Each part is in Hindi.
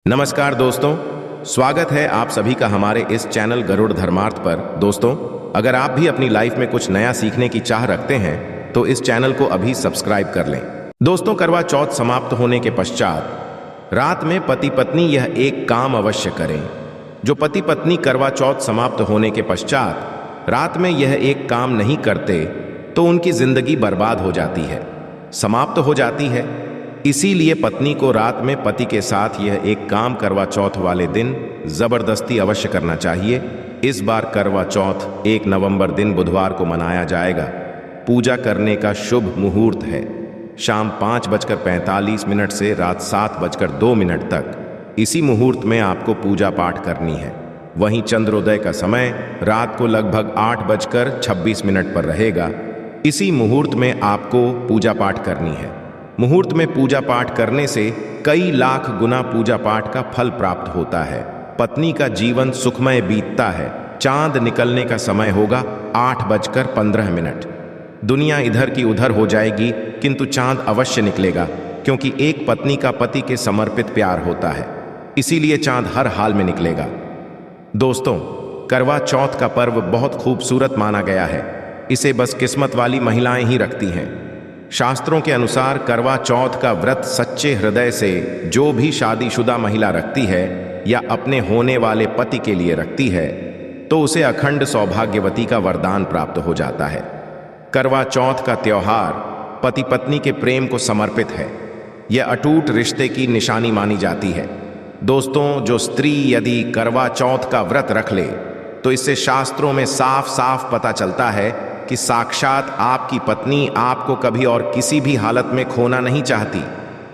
नमस्कार दोस्तों, स्वागत है आप सभी का हमारे इस चैनल गरुड़ धर्मार्थ पर। दोस्तों, अगर आप भी अपनी लाइफ में कुछ नया सीखने की चाह रखते हैं तो इस चैनल को अभी सब्सक्राइब कर लें। दोस्तों, करवा चौथ समाप्त होने के पश्चात रात में पति पत्नी यह एक काम अवश्य करें। जो पति पत्नी करवा चौथ समाप्त होने के पश्चात रात में यह एक काम नहीं करते तो उनकी जिंदगी बर्बाद हो जाती है, समाप्त हो जाती है। इसीलिए पत्नी को रात में पति के साथ यह एक काम करवा चौथ वाले दिन जबरदस्ती अवश्य करना चाहिए। इस बार करवा चौथ 1 नवंबर दिन बुधवार को मनाया जाएगा। पूजा करने का शुभ मुहूर्त है शाम 5:45 से रात 7:02 तक। इसी मुहूर्त में आपको पूजा पाठ करनी है। वहीं चंद्रोदय का समय रात को लगभग 8:26 पर रहेगा। इसी मुहूर्त में आपको पूजा पाठ करनी है। मुहूर्त में पूजा पाठ करने से कई लाख गुना पूजा पाठ का फल प्राप्त होता है। पत्नी का जीवन सुखमय बीतता है। चांद निकलने का समय होगा 8:15। दुनिया इधर की उधर हो जाएगी किंतु चांद अवश्य निकलेगा, क्योंकि एक पत्नी का पति के समर्पित प्यार होता है। इसीलिए चांद हर हाल में निकलेगा। दोस्तों, करवा चौथ का पर्व बहुत खूबसूरत माना गया है। इसे बस किस्मत वाली महिलाएं ही रखती हैं। शास्त्रों के अनुसार करवा चौथ का व्रत सच्चे हृदय से जो भी शादीशुदा महिला रखती है या अपने होने वाले पति के लिए रखती है तो उसे अखंड सौभाग्यवती का वरदान प्राप्त हो जाता है। करवा चौथ का त्योहार पति पत्नी के प्रेम को समर्पित है। यह अटूट रिश्ते की निशानी मानी जाती है। दोस्तों, जो स्त्री यदि करवा चौथ का व्रत रख ले तो इससे शास्त्रों में साफ साफ पता चलता है कि साक्षात आपकी पत्नी आपको कभी और किसी भी हालत में खोना नहीं चाहती,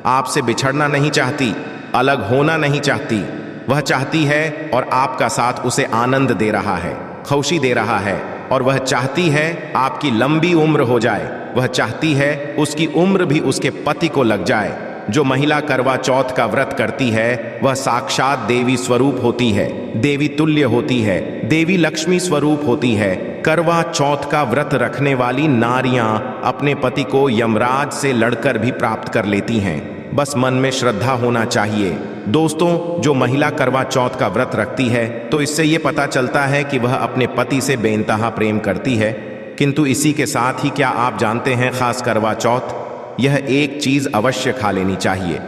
आपसे बिछड़ना नहीं चाहती, अलग होना नहीं चाहती। वह चाहती है और आपका साथ उसे आनंद दे रहा है, खुशी दे रहा है। और वह चाहती है आपकी लंबी उम्र हो जाए। वह चाहती है उसकी उम्र भी उसके पति को लग जाए। जो महिला करवा चौथ का व्रत करती है वह साक्षात देवी स्वरूप होती है, देवी तुल्य होती है, देवी लक्ष्मी स्वरूप होती है। करवा चौथ का व्रत रखने वाली नारियां अपने पति को यमराज से लड़कर भी प्राप्त कर लेती हैं। बस मन में श्रद्धा होना चाहिए। दोस्तों, जो महिला करवा चौथ का व्रत रखती है तो इससे ये पता चलता है कि वह अपने पति से बेइंतहा प्रेम करती है। किंतु इसी के साथ ही क्या आप जानते हैं, खास करवा चौथ यह एक चीज अवश्य खा लेनी चाहिए।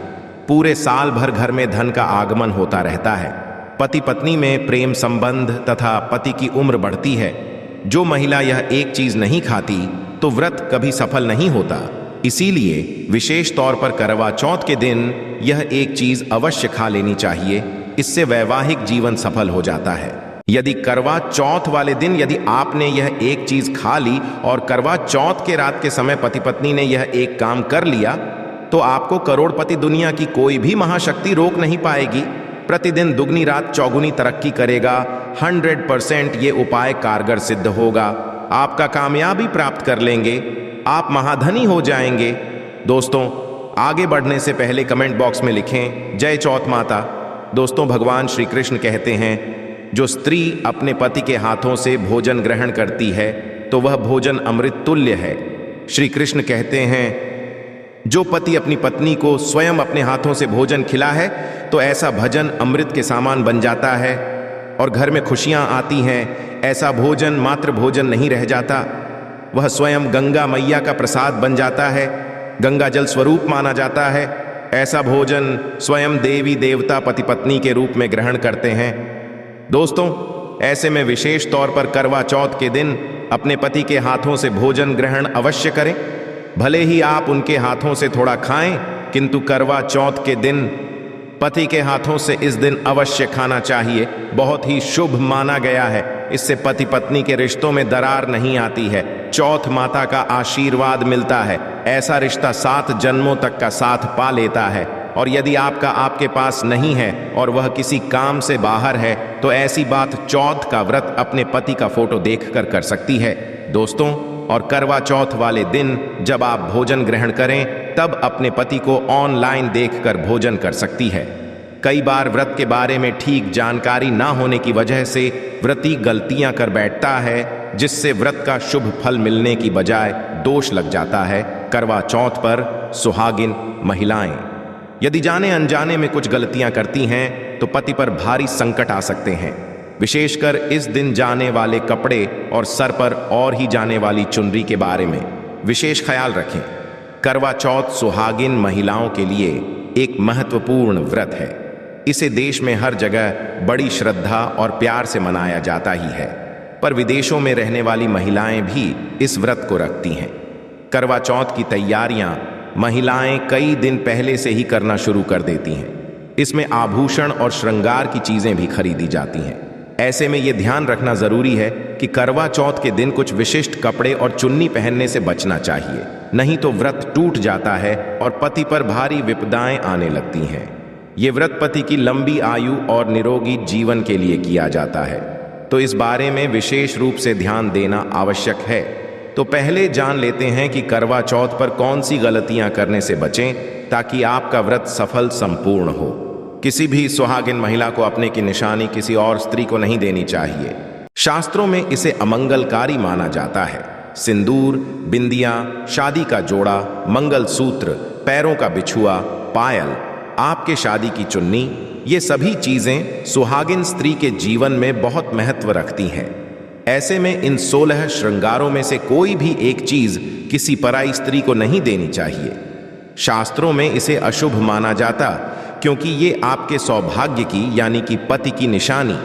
पूरे साल भर घर में धन का आगमन होता रहता है। पति पत्नी में प्रेम संबंध तथा पति की उम्र बढ़ती है। जो महिला यह एक चीज नहीं खाती तो व्रत कभी सफल नहीं होता। इसीलिए विशेष तौर पर करवा चौथ के दिन यह एक चीज अवश्य खा लेनी चाहिए। इससे वैवाहिक जीवन सफल हो जाता है। यदि करवा चौथ वाले दिन यदि आपने यह एक चीज खा ली और करवा चौथ के रात के समय पति पत्नी ने यह एक काम कर लिया तो आपको करोड़पति दुनिया की कोई भी महाशक्ति रोक नहीं पाएगी। प्रतिदिन दुगनी रात चौगुनी तरक्की करेगा। 100% ये उपाय कारगर सिद्ध होगा। आपका कामयाबी प्राप्त कर लेंगे, आप महाधनी हो जाएंगे। दोस्तों, आगे बढ़ने से पहले कमेंट बॉक्स में लिखें जय चौथ माता। दोस्तों, भगवान श्री कृष्ण कहते हैं, जो स्त्री अपने पति के हाथों से भोजन ग्रहण करती है तो वह भोजन अमृत तुल्य है। श्री कृष्ण कहते हैं, जो पति अपनी पत्नी को स्वयं अपने हाथों से भोजन खिला है तो ऐसा भजन अमृत के समान बन जाता है और घर में खुशियां आती हैं। ऐसा भोजन मात्र भोजन नहीं रह जाता, वह स्वयं गंगा मैया का प्रसाद बन जाता है, गंगा जल स्वरूप माना जाता है। ऐसा भोजन स्वयं देवी देवता पति पत्नी के रूप में ग्रहण करते हैं। दोस्तों, ऐसे में विशेष तौर पर करवा चौथ के दिन अपने पति के हाथों से भोजन ग्रहण अवश्य करें। भले ही आप उनके हाथों से थोड़ा खाएं, किंतु करवा चौथ के दिन पति के हाथों से इस दिन अवश्य खाना चाहिए। बहुत ही शुभ माना गया है। इससे पति पत्नी के रिश्तों में दरार नहीं आती है। चौथ माता का आशीर्वाद मिलता है। ऐसा रिश्ता 7 जन्मों तक का साथ पा लेता है। और यदि आपके पास नहीं है और वह किसी काम से बाहर है तो ऐसी बात चौथ का व्रत अपने पति का फोटो देखकर कर सकती है। दोस्तों, और करवा चौथ वाले दिन जब आप भोजन ग्रहण करें तब अपने पति को ऑनलाइन देखकर भोजन कर सकती है। कई बार व्रत के बारे में ठीक जानकारी ना होने की वजह से व्रती गलतियां कर बैठता है, जिससे व्रत का शुभ फल मिलने की बजाय दोष लग जाता है। करवा चौथ पर सुहागिन महिलाएं यदि जाने अनजाने में कुछ गलतियां करती हैं तो पति पर भारी संकट आ सकते हैं। विशेषकर इस दिन जाने वाले कपड़े और सर पर और ही जाने वाली चुनरी के बारे में विशेष ख्याल रखें। करवा चौथ सुहागिन महिलाओं के लिए एक महत्वपूर्ण व्रत है। इसे देश में हर जगह बड़ी श्रद्धा और प्यार से मनाया जाता ही है, पर विदेशों में रहने वाली महिलाएं भी इस व्रत को रखती हैं। करवा चौथ की तैयारियां महिलाएं कई दिन पहले से ही करना शुरू कर देती हैं। इसमें आभूषण और श्रृंगार की चीजें भी खरीदी जाती हैं। ऐसे में यह ध्यान रखना जरूरी है कि करवा चौथ के दिन कुछ विशिष्ट कपड़े और चुन्नी पहनने से बचना चाहिए, नहीं तो व्रत टूट जाता है और पति पर भारी विपदाएं आने लगती हैं। ये व्रत पति की लंबी आयु और निरोगी जीवन के लिए किया जाता है, तो इस बारे में विशेष रूप से ध्यान देना आवश्यक है। तो पहले जान लेते हैं कि करवा चौथ पर कौन सी गलतियां करने से बचें ताकि आपका व्रत सफल संपूर्ण हो। किसी भी सुहागिन महिला को अपने की निशानी किसी और स्त्री को नहीं देनी चाहिए। शास्त्रों में इसे अमंगलकारी माना जाता है। सिंदूर, बिंदियां, शादी का जोड़ा, मंगल सूत्र, पैरों का बिछुआ, पायल, आपके शादी की चुन्नी, ये सभी चीजें सुहागिन स्त्री के जीवन में बहुत महत्व रखती हैं। ऐसे में इन 16 श्रृंगारों में से कोई भी एक चीज किसी पराई स्त्री को नहीं देनी चाहिए। शास्त्रों में इसे अशुभ माना जाता क्योंकि ये आपके सौभाग्य की यानी कि पति की निशानी।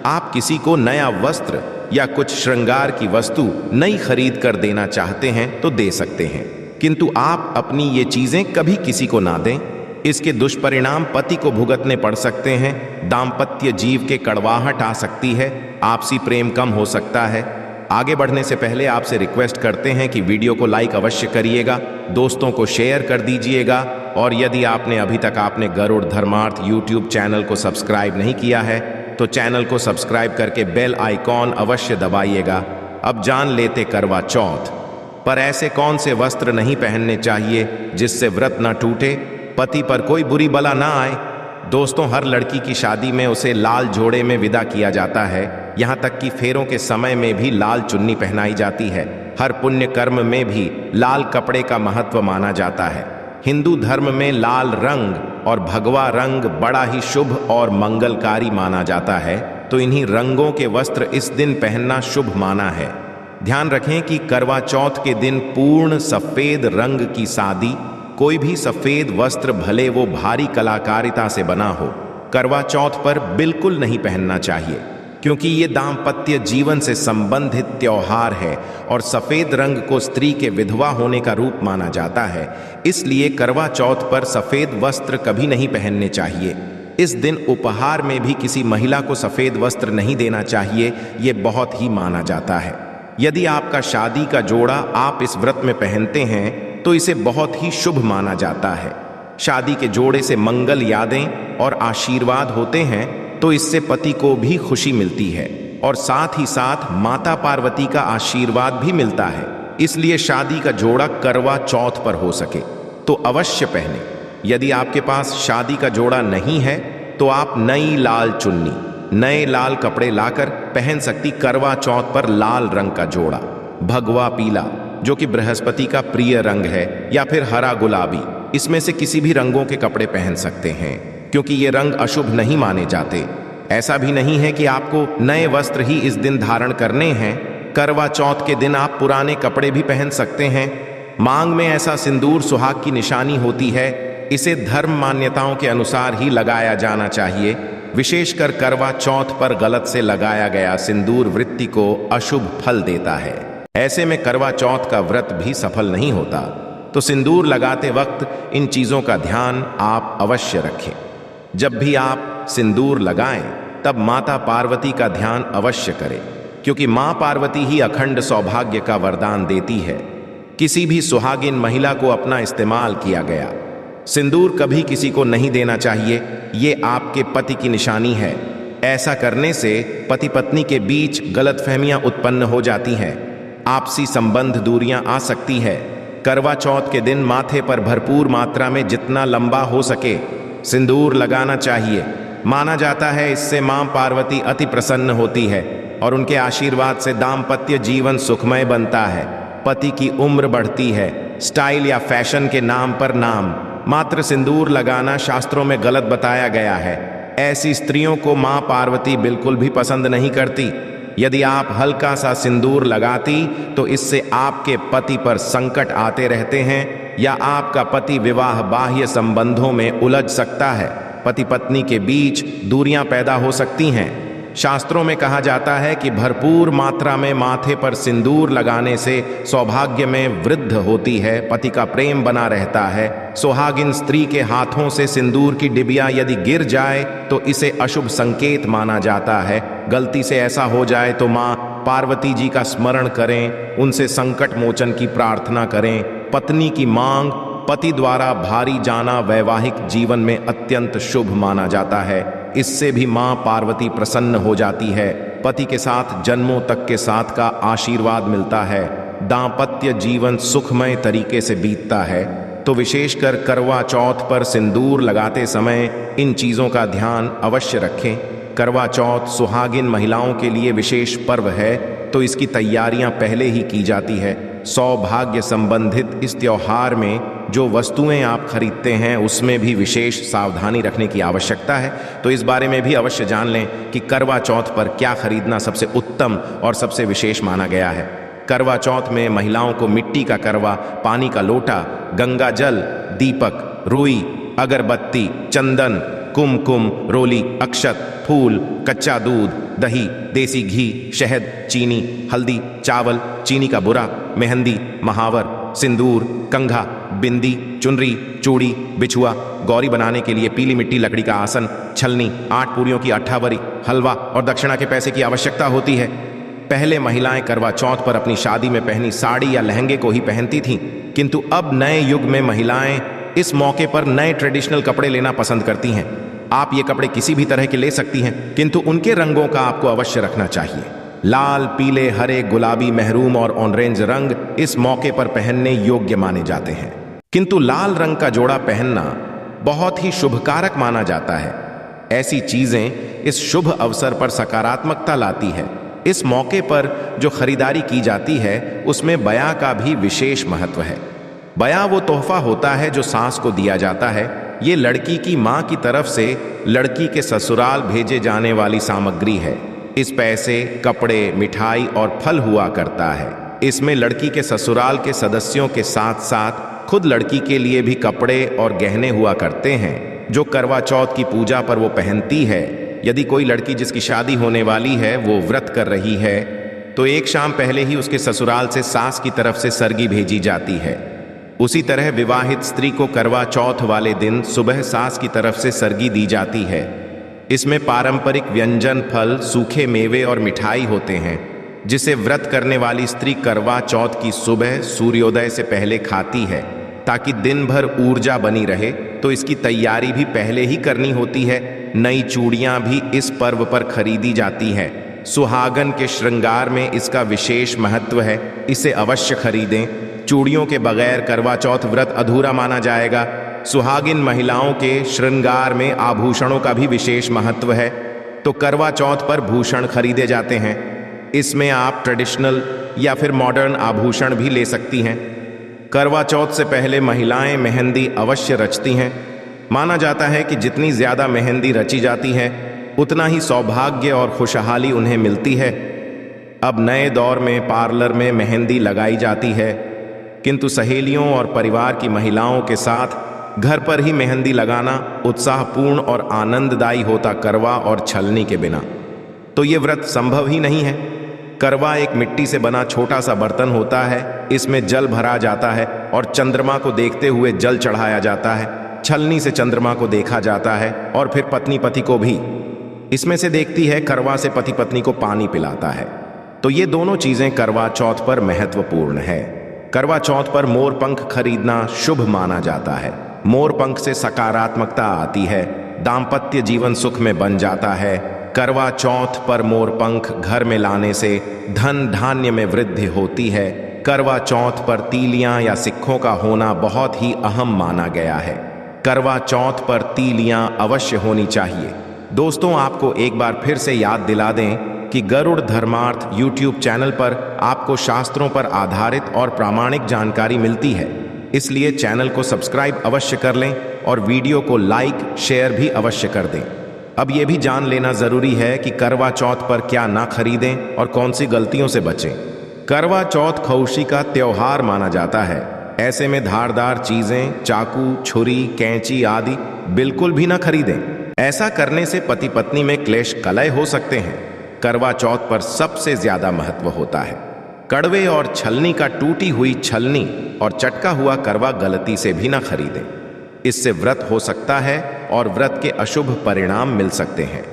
आप किसी को नया वस्त्र या कुछ श्रृंगार की वस्तु नई खरीद कर देना चाहते हैं तो दे सकते हैं, किंतु आप अपनी ये चीजें कभी किसी को ना दें। इसके दुष्परिणाम पति को भुगतने पड़ सकते हैं। दाम्पत्य जीव के कड़वाहट आ सकती है, आपसी प्रेम कम हो सकता है। आगे बढ़ने से पहले आपसे रिक्वेस्ट करते हैं कि वीडियो को लाइक अवश्य करिएगा, दोस्तों को शेयर कर दीजिएगा, और यदि आपने अभी तक आपने गरुड़ धर्मार्थ यूट्यूब चैनल को सब्सक्राइब नहीं किया है तो चैनल को सब्सक्राइब करके बेल आइकॉन अवश्य दबाइएगा। अब जान लेते करवा चौथ पर ऐसे कौन से वस्त्र नहीं पहनने चाहिए जिससे व्रत न टूटे, पति पर कोई बुरी बला ना आए। दोस्तों, हर लड़की की शादी में उसे लाल जोड़े में विदा किया जाता है। यहाँ तक कि फेरों के समय में भी लाल चुन्नी पहनाई जाती है। हर पुण्य कर्म में भी लाल कपड़े का महत्व माना जाता है। हिंदू धर्म में लाल रंग और भगवा रंग बड़ा ही शुभ और मंगलकारी माना जाता है, तो इन्हीं रंगों के वस्त्र इस दिन पहनना शुभ माना है। ध्यान रखें कि करवा चौथ के दिन पूर्ण सफेद रंग की सादी कोई भी सफेद वस्त्र भले वो भारी कलाकारिता से बना हो, करवा चौथ पर बिल्कुल नहीं पहनना चाहिए, क्योंकि ये दाम्पत्य जीवन से संबंधित त्योहार है और सफेद रंग को स्त्री के विधवा होने का रूप माना जाता है। इसलिए करवा चौथ पर सफेद वस्त्र कभी नहीं पहनने चाहिए। इस दिन उपहार में भी किसी महिला को सफेद वस्त्र नहीं देना चाहिए, ये बहुत ही माना जाता है। यदि आपका शादी का जोड़ा आप इस व्रत में पहनते हैं तो इसे बहुत ही शुभ माना जाता है। शादी के जोड़े से मंगल यादें और आशीर्वाद होते हैं, तो इससे पति को भी खुशी मिलती है और साथ ही साथ माता पार्वती का आशीर्वाद भी मिलता है। इसलिए शादी का जोड़ा करवा चौथ पर हो सके तो अवश्य पहने। यदि आपके पास शादी का जोड़ा नहीं है तो आप नई लाल चुन्नी, नए लाल कपड़े लाकर पहन सकती करवा चौथ पर लाल रंग का जोड़ा, भगवा पीला जो कि बृहस्पति का प्रिय रंग है, या फिर हरा गुलाबी, इसमें से किसी भी रंगों के कपड़े पहन सकते हैं, क्योंकि ये रंग अशुभ नहीं माने जाते। ऐसा भी नहीं है कि आपको नए वस्त्र ही इस दिन धारण करने हैं। करवा चौथ के दिन आप पुराने कपड़े भी पहन सकते हैं। मांग में ऐसा सिंदूर सुहाग की निशानी होती है, इसे धर्म मान्यताओं के अनुसार ही लगाया जाना चाहिए। विशेषकर करवा चौथ पर गलत से लगाया गया सिंदूर वृत्ति को अशुभ फल देता है। ऐसे में करवा चौथ का व्रत भी सफल नहीं होता। तो सिंदूर लगाते वक्त इन चीजों का ध्यान आप अवश्य रखें। जब भी आप सिंदूर लगाएं तब माता पार्वती का ध्यान अवश्य करें, क्योंकि मां पार्वती ही अखंड सौभाग्य का वरदान देती है। किसी भी सुहागिन महिला को अपना इस्तेमाल किया गया सिंदूर कभी किसी को नहीं देना चाहिए। ये आपके पति की निशानी है। ऐसा करने से पति पत्नी के बीच गलतफहमियां उत्पन्न हो जाती हैं, आपसी संबंध दूरियां आ सकती है। करवा चौथ के दिन माथे पर भरपूर मात्रा में जितना लंबा हो सके सिंदूर लगाना चाहिए। माना जाता है इससे मां पार्वती अति प्रसन्न होती है और उनके आशीर्वाद से दाम्पत्य जीवन सुखमय बनता है। पति की उम्र बढ़ती है। स्टाइल या फैशन के नाम पर नाम, मात्र सिंदूर लगाना शास्त्रों में गलत बताया गया है। ऐसी स्त्रियों को मां पार्वती बिल्कुल भी पसंद नहीं करती। यदि आप हल्का सा सिंदूर लगाती तो इससे आपके पति पर संकट आते रहते हैं या आपका पति विवाह बाह्य संबंधों में उलझ सकता है। पति पत्नी के बीच दूरियां पैदा हो सकती हैं। शास्त्रों में कहा जाता है कि भरपूर मात्रा में माथे पर सिंदूर लगाने से सौभाग्य में वृद्धि होती है, पति का प्रेम बना रहता है। सुहागिन स्त्री के हाथों से सिंदूर की डिबिया यदि गिर जाए तो इसे अशुभ संकेत माना जाता है। गलती से ऐसा हो जाए तो मां पार्वती जी का स्मरण करें, उनसे संकट मोचन की प्रार्थना करें। पत्नी की मांग पति द्वारा भारी जाना वैवाहिक जीवन में अत्यंत शुभ माना जाता है। इससे भी मां पार्वती प्रसन्न हो जाती है। पति के साथ जन्मों तक के साथ का आशीर्वाद मिलता है। दांपत्य जीवन सुखमय तरीके से बीतता है। तो विशेषकर करवा चौथ पर सिंदूर लगाते समय इन चीज़ों का ध्यान अवश्य रखें। करवा चौथ सुहागिन महिलाओं के लिए विशेष पर्व है, तो इसकी तैयारियां पहले ही की जाती है। सौभाग्य संबंधित इस त्योहार में जो वस्तुएं आप खरीदते हैं उसमें भी विशेष सावधानी रखने की आवश्यकता है। तो इस बारे में भी अवश्य जान लें कि करवा चौथ पर क्या खरीदना सबसे उत्तम और सबसे विशेष माना गया है। करवा चौथ में महिलाओं को मिट्टी का करवा, पानी का लोटा, गंगा जल, दीपक, रुई, अगरबत्ती, चंदन, कुमकुम, रोली, अक्षत, फूल, कच्चा दूध, दही, देसी घी, शहद, चीनी, हल्दी, चावल, चीनी का बुरा, मेहंदी, महावर, सिंदूर, कंघा, बिंदी, चुनरी, चूड़ी, बिछुआ, गौरी बनाने के लिए पीली मिट्टी, लकड़ी का आसन, छलनी, 8 पूरियों की अट्ठावरी, हलवा और दक्षिणा के पैसे की आवश्यकता होती है। पहले महिलाएं करवा चौथ पर अपनी शादी में पहनी साड़ी या लहंगे को ही पहनती थीं, किंतु अब नए युग में महिलाएं इस मौके पर नए ट्रेडिशनल कपड़े लेना पसंद करती हैं। आप ये कपड़े किसी भी तरह के ले सकती हैं, किंतु उनके रंगों का आपको अवश्य रखना चाहिए। लाल, पीले, हरे, गुलाबी, महरून और ऑरेंज रंग इस मौके पर पहनने योग्य माने जाते हैं, किंतु लाल रंग का जोड़ा पहनना बहुत ही शुभकारक माना जाता है। ऐसी चीजें इस शुभ अवसर पर सकारात्मकता लाती है। इस मौके पर जो खरीदारी की जाती है उसमें बया का भी विशेष महत्व है। बया वो तोहफा होता है जो सास को दिया जाता है। ये लड़की की मां की तरफ से लड़की के ससुराल भेजे जाने वाली सामग्री है। इस पैसे, कपड़े, मिठाई और फल हुआ करता है। इसमें लड़की के ससुराल के सदस्यों के साथ साथ खुद लड़की के लिए भी कपड़े और गहने हुआ करते हैं जो करवा चौथ की पूजा पर वो पहनती है। यदि कोई लड़की जिसकी शादी होने वाली है वो व्रत कर रही है तो एक शाम पहले ही उसके ससुराल से सास की तरफ से सरगी भेजी जाती है। उसी तरह विवाहित स्त्री को करवा चौथ वाले दिन सुबह सास की तरफ से सरगी दी जाती है। इसमें पारंपरिक व्यंजन, फल, सूखे मेवे और मिठाई होते हैं जिसे व्रत करने वाली स्त्री करवा चौथ की सुबह सूर्योदय से पहले खाती है ताकि दिन भर ऊर्जा बनी रहे। तो इसकी तैयारी भी पहले ही करनी होती है। नई चूड़ियां भी इस पर्व पर खरीदी जाती हैं। सुहागन के श्रृंगार में इसका विशेष महत्व है, इसे अवश्य खरीदें। चूड़ियों के बगैर करवा चौथ व्रत अधूरा माना जाएगा। सुहागिन महिलाओं के श्रृंगार में आभूषणों का भी विशेष महत्व है, तो करवा चौथ पर भूषण खरीदे जाते हैं। इसमें आप ट्रेडिशनल या फिर मॉडर्न आभूषण भी ले सकती हैं। करवा चौथ से पहले महिलाएं मेहंदी अवश्य रचती हैं। माना जाता है कि जितनी ज़्यादा मेहंदी रची जाती है उतना ही सौभाग्य और खुशहाली उन्हें मिलती है। अब नए दौर में पार्लर में मेहंदी लगाई जाती है, किंतु सहेलियों और परिवार की महिलाओं के साथ घर पर ही मेहंदी लगाना उत्साहपूर्ण और आनंददायी होता करवा और छलनी के बिना तो ये व्रत संभव ही नहीं है। करवा एक मिट्टी से बना छोटा सा बर्तन होता है। इसमें जल भरा जाता है और चंद्रमा को देखते हुए जल चढ़ाया जाता है। छलनी से चंद्रमा को देखा जाता है और फिर पत्नी पति को भी इसमें से देखती है। करवा से पति पत्नी को पानी पिलाता है। तो ये दोनों चीजें करवा चौथ पर महत्वपूर्ण है। करवा चौथ पर मोर पंख खरीदना शुभ माना जाता है। मोर पंख से सकारात्मकता आती है, दाम्पत्य जीवन सुख में बन जाता है। करवा चौथ पर मोर पंख घर में लाने से धन धान्य में वृद्धि होती है। करवा चौथ पर तीलियां या सिक्कों का होना बहुत ही अहम माना गया है। करवा चौथ पर तीलियां अवश्य होनी चाहिए। दोस्तों, आपको एक बार फिर से याद दिला दें कि गरुड़ धर्मार्थ YouTube चैनल पर आपको शास्त्रों पर आधारित और प्रामाणिक जानकारी मिलती है। इसलिए चैनल को सब्सक्राइब अवश्य कर लें और वीडियो को लाइक शेयर भी अवश्य कर दें। अब ये भी जान लेना जरूरी है कि करवा चौथ पर क्या ना खरीदें और कौन सी गलतियों से बचें। करवा चौथ खौशी का त्योहार माना जाता है। ऐसे में धारदार चीजें, चाकू, छुरी, कैंची आदि बिल्कुल भी ना खरीदें। ऐसा करने से पति पत्नी में क्लेश कलह हो सकते हैं। करवा चौथ पर सबसे ज्यादा महत्व होता है कड़वे और छलनी का। टूटी हुई छलनी और चटका हुआ करवा गलती से भी ना खरीदें। इससे व्रत हो सकता है और व्रत के अशुभ परिणाम मिल सकते हैं।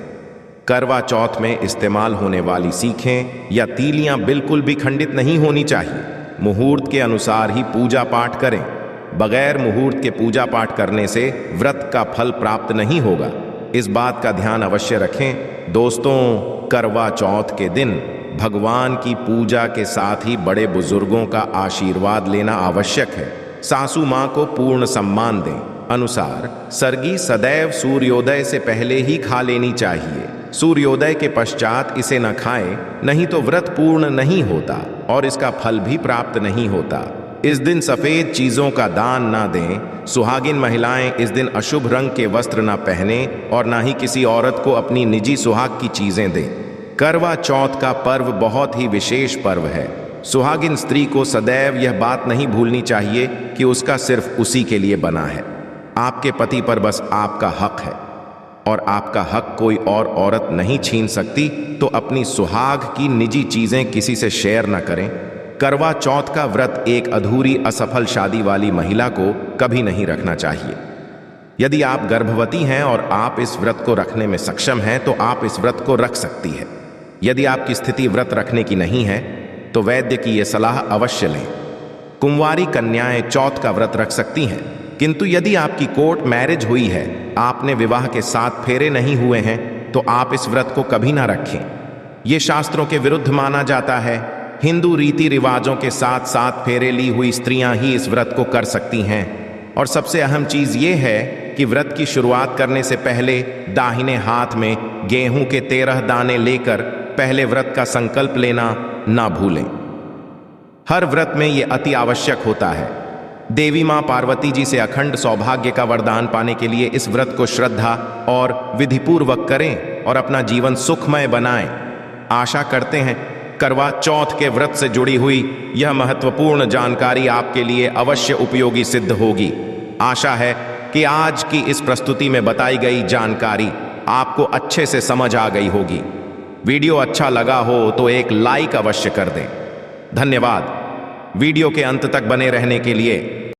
करवा चौथ में इस्तेमाल होने वाली सीखें या तीलियां बिल्कुल भी खंडित नहीं होनी चाहिए। मुहूर्त के अनुसार ही पूजा पाठ करें। बगैर मुहूर्त के पूजा पाठ करने से व्रत का फल प्राप्त नहीं होगा। इस बात का ध्यान अवश्य रखें। दोस्तों, करवा चौथ के दिन भगवान की पूजा के साथ ही बड़े बुजुर्गों का आशीर्वाद लेना आवश्यक है। सासू मां को पूर्ण सम्मान दें। अनुसार सरगी सदैव सूर्योदय से पहले ही खा लेनी चाहिए। सूर्योदय के पश्चात इसे न खाएं, नहीं तो व्रत पूर्ण नहीं होता और इसका फल भी प्राप्त नहीं होता। इस दिन सफेद चीजों का दान ना दें। सुहागिन महिलाएं इस दिन अशुभ रंग के वस्त्र ना पहने और ना ही किसी औरत को अपनी निजी सुहाग की चीजें दें। करवा चौथ का पर्व बहुत ही विशेष पर्व है। सुहागिन स्त्री को सदैव यह बात नहीं भूलनी चाहिए कि उसका सिर्फ उसी के लिए बना है। आपके पति पर बस आपका हक है और आपका हक कोई और औरत नहीं छीन सकती। तो अपनी सुहाग की निजी चीजें किसी से शेयर न करें। करवा चौथ का व्रत एक अधूरी असफल शादी वाली महिला को कभी नहीं रखना चाहिए। यदि आप गर्भवती हैं और आप इस व्रत को रखने में सक्षम हैं तो आप इस व्रत को रख सकती है। यदि आपकी स्थिति व्रत रखने की नहीं है तो वैद्य की यह सलाह अवश्य लें। कुंवारी कन्याएं चौथ का व्रत रख सकती हैं, किंतु यदि आपकी कोर्ट मैरिज हुई है, आपने विवाह के 7 फेरे नहीं हुए हैं, तो आप इस व्रत को कभी ना रखें। ये शास्त्रों के विरुद्ध माना जाता है। हिंदू रीति रिवाजों के साथ 7 फेरे ली हुई स्त्रियां ही इस व्रत को कर सकती हैं। और सबसे अहम चीज ये है कि व्रत की शुरुआत करने से पहले दाहिने हाथ में गेहूं के 13 दाने लेकर पहले व्रत का संकल्प लेना ना भूलें। हर व्रत में यह अति आवश्यक होता है। देवी मां पार्वती जी से अखंड सौभाग्य का वरदान पाने के लिए इस व्रत को श्रद्धा और विधिपूर्वक करें और अपना जीवन सुखमय बनाएं। आशा करते हैं करवा चौथ के व्रत से जुड़ी हुई यह महत्वपूर्ण जानकारी आपके लिए अवश्य उपयोगी सिद्ध होगी। आशा है कि आज की इस प्रस्तुति में बताई गई जानकारी आपको अच्छे से समझ आ गई होगी। वीडियो अच्छा लगा हो तो एक लाइक अवश्य कर दें। धन्यवाद। वीडियो के अंत तक बने रहने के लिए